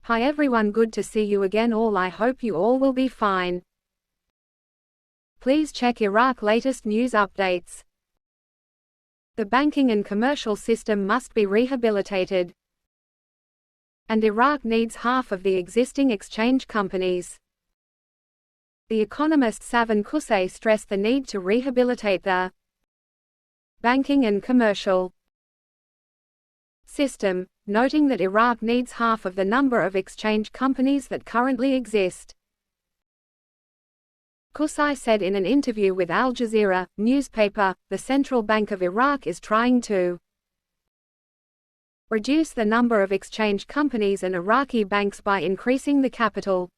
Hi everyone, good to see you again all. I hope you all will be fine. Please check Iraq latest news updates. The banking and commercial system must be rehabilitated. And Iraq needs half of the existing exchange companies. The economist Safwan Qusay stressed the need to rehabilitate the banking and commercial system, noting that Iraq needs half of the number of exchange companies that currently exist. Qusay said in an interview with Al Jazeera newspaper, the Central Bank of Iraq is trying to reduce the number of exchange companies and Iraqi banks by increasing the capital.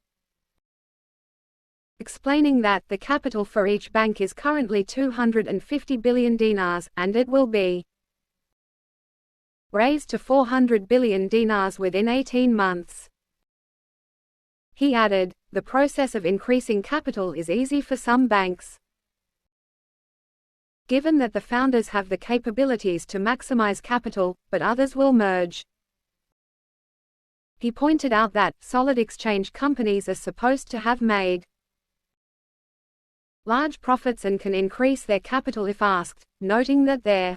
Explaining that the capital for each bank is currently 250 billion dinars, and it will be raised to 400 billion dinars within 18 months. He added, the process of increasing capital is easy for some banks, given that the founders have the capabilities to maximize capital, but others will merge. He pointed out that solid exchange companies are supposed to have made large profits and can increase their capital if asked, noting that there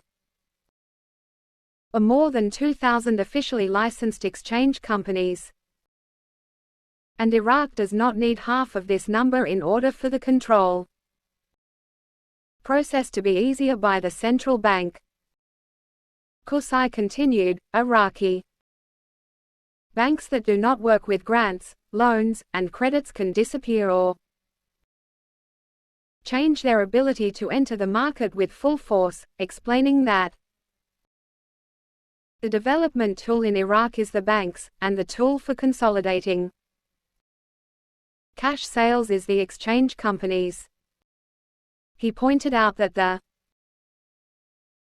are more than 2,000 officially licensed exchange companies, and Iraq does not need half of this number in order for the control process to be easier by the central bank. Qusay continued, Iraqi banks that do not work with grants, loans, and credits can disappear or change their ability to enter the market with full force, explaining that the development tool in Iraq is the banks, and the tool for consolidating cash sales is the exchange companies. He pointed out that the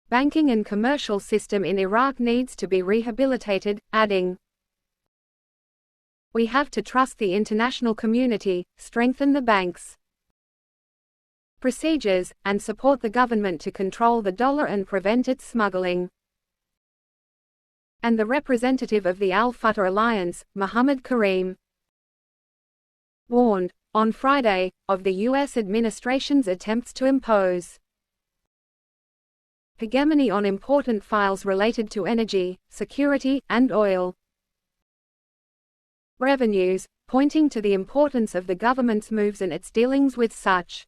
banking and commercial system in Iraq needs to be rehabilitated, adding, we have to trust the international community, strengthen the banks' procedures, and support the government to control the dollar and prevent its smuggling. And the representative of the Al-Fatah Alliance, Mohammed Karim, warned, on Friday, of the U.S. administration's attempts to impose hegemony on important files related to energy, security, and oil revenues, pointing to the importance of the government's moves and its dealings with such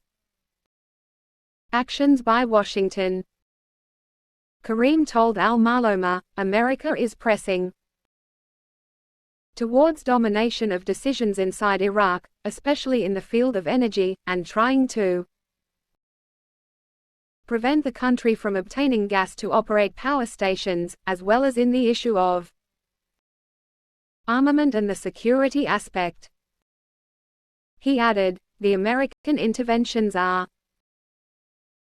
actions by Washington. Karim told Al-Maloma, America is pressing towards domination of decisions inside Iraq, especially in the field of energy, and trying to prevent the country from obtaining gas to operate power stations, as well as in the issue of armament and the security aspect. He added, the American interventions are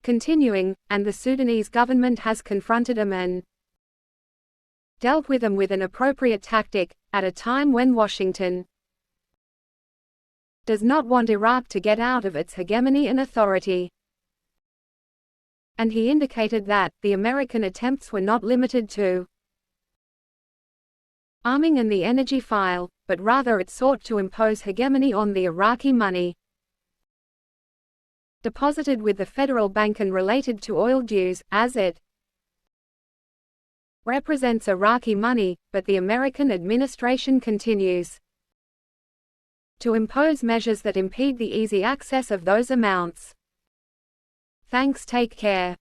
continuing, and the Sudanese government has confronted them and dealt with them with an appropriate tactic, at a time when Washington does not want Iraq to get out of its hegemony and authority. And he indicated that the American attempts were not limited to arming and the energy file, but rather it sought to impose hegemony on the Iraqi money deposited with the federal bank and related to oil dues, as it represents Iraqi money, but the American administration continues to impose measures that impede the easy access of those amounts. Thanks, take care.